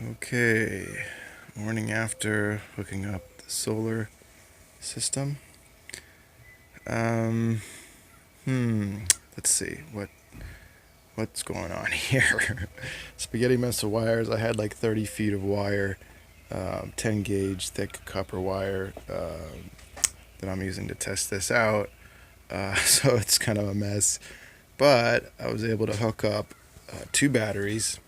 Okay, morning after hooking up the solar system. Um, hmm, let's see what's going on here. Spaghetti mess of wires. I had like 30 feet of wire, 10 gauge thick copper wire that I'm using to test this out. So it's kind of a mess, but I was able to hook up two batteries,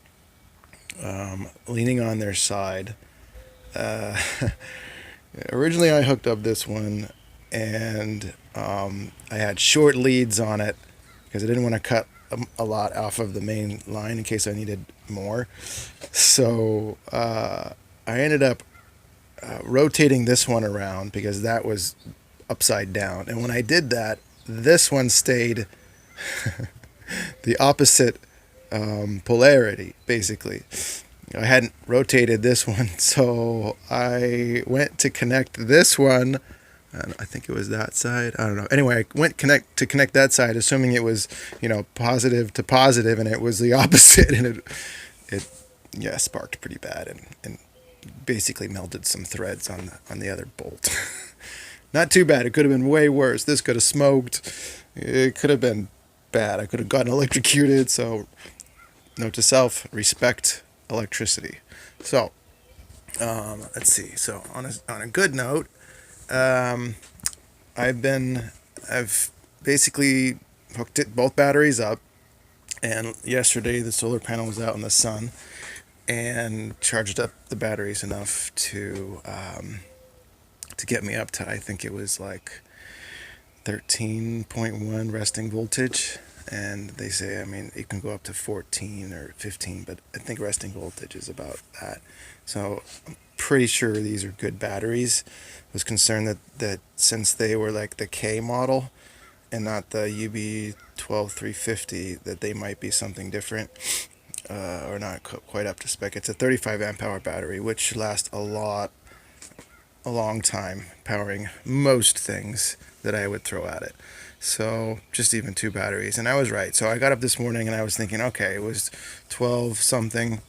leaning on their side. Uh, Originally, I hooked up this one, and I had short leads on it because I didn't want to cut a lot off of the main line in case I needed more. So I ended up rotating this one around because that was upside down. And when I did that, this one stayed the opposite polarity, basically. I hadn't rotated this one, so I went to connect this one. And I think it was that side. I don't know. Anyway, I went connect that side, assuming it was, positive to positive, and it was the opposite, and it yeah, sparked pretty bad, and basically melted some threads on the other bolt. Not too bad. It could have been way worse. This could have smoked. It could have been bad. I could have gotten electrocuted. So, note to self: respect electricity. So, let's see. So, on a good note, um, I've basically hooked both batteries up, and yesterday the solar panel was out in the sun and charged up the batteries enough to get me up to, I think it was like 13.1 resting voltage. And they say, I mean, it can go up to 14 or 15, but I think resting voltage is about that. So I'm pretty sure these are good batteries. I was concerned that since they were like the K model and not the UB12350, that they might be something different, or not quite up to spec. It's a 35 amp hour battery, which lasts a long time, powering most things that I would throw at it. So just even two batteries. And I was right. So I got up this morning and I was thinking, okay, it was 12 something,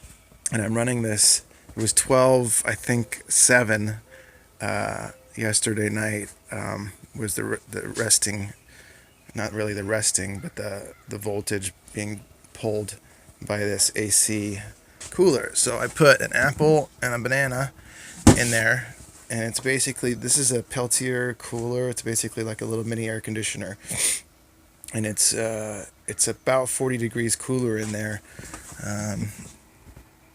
and I'm running this. It was 12, I think 7 yesterday night, was the resting, not really the resting, but the voltage being pulled by this AC cooler. So I put an apple and a banana in there, and it's basically, this is a Peltier cooler. It's basically like a little mini air conditioner, and it's about 40 degrees cooler in there. Um,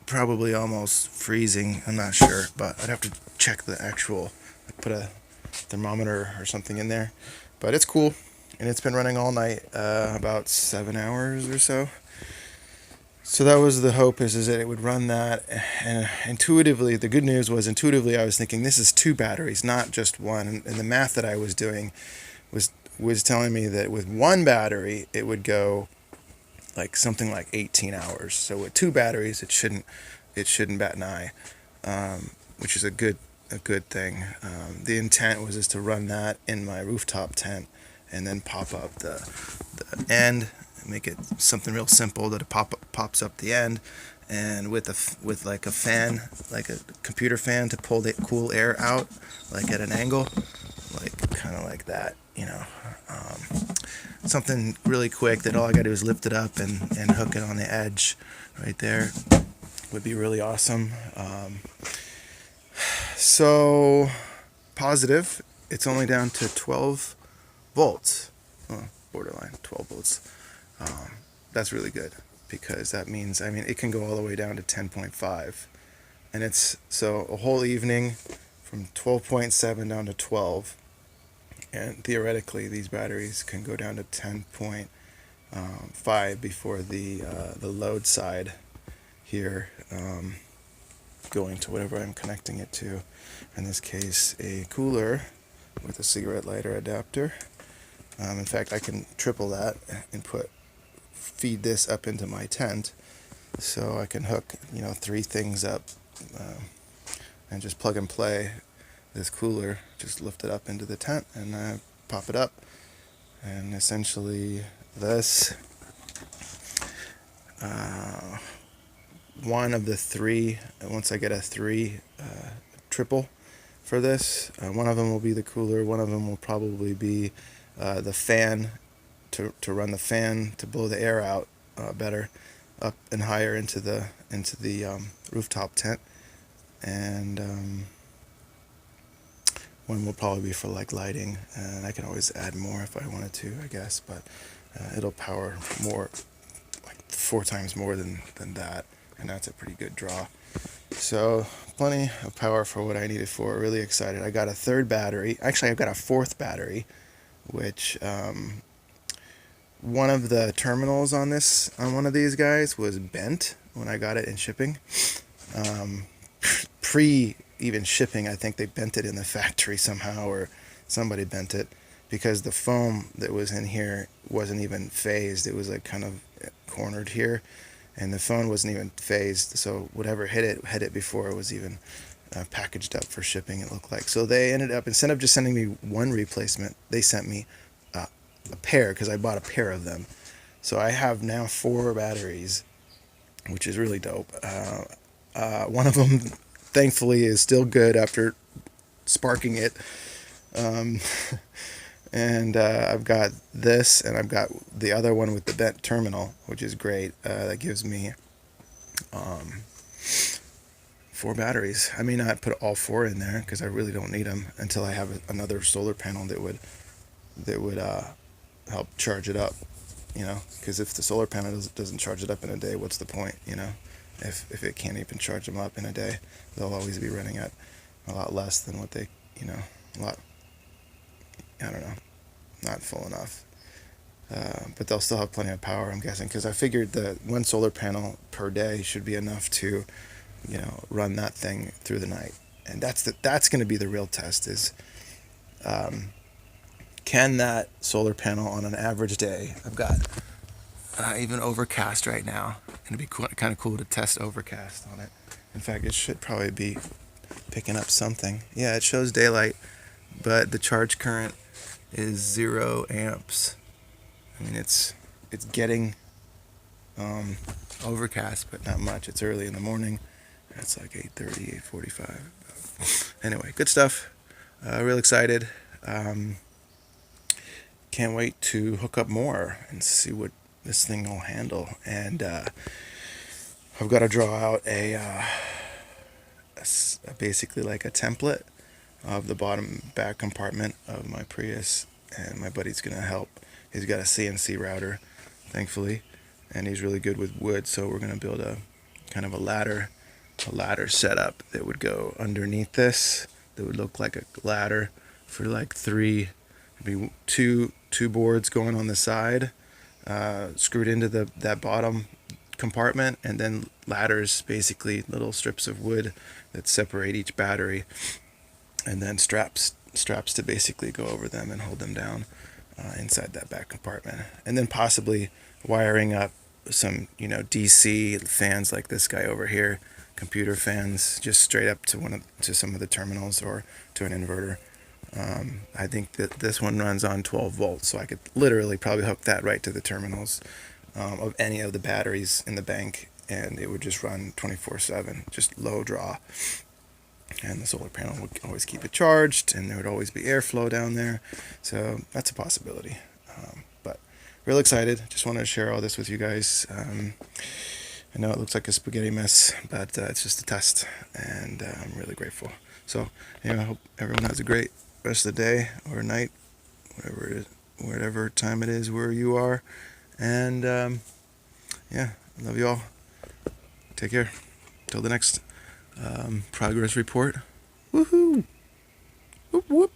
Probably almost freezing. I'm not sure, but I'd have to check the actual. Put a thermometer or something in there, but it's cool, and it's been running all night, about 7 hours or so. So that was the hope, is that it would run that. And intuitively, the good news was, intuitively I was thinking this is two batteries, not just one. And the math that I was doing was telling me that with one battery it would go like something like 18 hours. So with two batteries, it shouldn't bat an eye, which is a good thing. The intent was just to run that in my rooftop tent, and then pop up the end, make it something real simple that it pops up the end, and with like a fan, like a computer fan, to pull the cool air out, like at an angle, like kind of like that, something really quick that all I got to do is lift it up and hook it on the edge right there. Would be really awesome. So positive, it's only down to 12 volts. Oh, borderline 12 volts. That's really good, because that means, I mean, it can go all the way down to 10.5. And it's so a whole evening from 12.7 down to 12. And theoretically, these batteries can go down to 10.5 before the load side here, going to whatever I'm connecting it to. In this case, a cooler with a cigarette lighter adapter. In fact, I can triple that and feed this up into my tent, so I can hook, three things up, and just plug and play this cooler. Just lift it up into the tent and pop it up, and essentially this one of the three. Once I get a three triple for this, one of them will be the cooler. One of them will probably be the fan to run the fan to blow the air out better up and higher into the rooftop tent, and one will probably be for like lighting, and I can always add more if I wanted to, I guess, but it'll power more, like 4 times more than that, and that's a pretty good draw. So plenty of power for what I need it for. Really excited. I got a third battery. Actually, I've got a fourth battery, which one of the terminals on one of these guys was bent when I got it in shipping. Pre even shipping, I think they bent it in the factory somehow, or somebody bent it, because the foam that was in here wasn't even phased. It was like kind of cornered here, and the phone wasn't even phased. So whatever hit it before it was even packaged up for shipping, it looked like. So they ended up, instead of just sending me one replacement, they sent me a pair, because I bought a pair of them. So I have now 4 batteries, which is really dope. One of them, thankfully, is still good after sparking it. And I've got this, and I've got the other one with the bent terminal, which is great. That gives me 4 batteries. I may not put all 4 in there, because I really don't need them until I have another solar panel that would help charge it up. Because if the solar panel doesn't charge it up in a day, what's the point? If it can't even charge them up in a day, they'll always be running at a lot less than what they, a lot, I don't know, not full enough. But they'll still have plenty of power, I'm guessing, because I figured that 1 solar panel per day should be enough to, run that thing through the night. And that's going to be the real test, is can that solar panel on an average day, I've got even overcast right now, and it'd be kind of cool to test overcast on it. In fact, it should probably be picking up something. Yeah, it shows daylight, but the charge current is 0 amps. I mean, it's getting overcast, but not much. It's early in the morning. It's like 8:30, 8:45. Anyway, good stuff. Real excited. Can't wait to hook up more and see what this thing will handle. And I've got to draw out basically like a template of the bottom back compartment of my Prius, and my buddy's going to help. He's got a CNC router, thankfully, and he's really good with wood, so we're going to build a kind of a ladder setup that would go underneath this, that would look like a ladder for like 3, maybe two boards going on the side, screwed into that bottom compartment, and then ladders, basically little strips of wood that separate each battery, and then straps to basically go over them and hold them down inside that back compartment, and then possibly wiring up some DC fans like this guy over here, computer fans, just straight up to some of the terminals or to an inverter. I think that this one runs on 12 volts, so I could literally probably hook that right to the terminals of any of the batteries in the bank, and it would just run 24/7, just low draw. And the solar panel would always keep it charged, and there would always be airflow down there. So that's a possibility. But real excited. Just wanted to share all this with you guys. I know it looks like a spaghetti mess, but it's just a test, and I'm really grateful. So anyway, I hope everyone has a great rest of the day or night, whatever time it is where you are. And yeah, I love you all. Take care. Till the next progress report. Woohoo! Whoop whoop.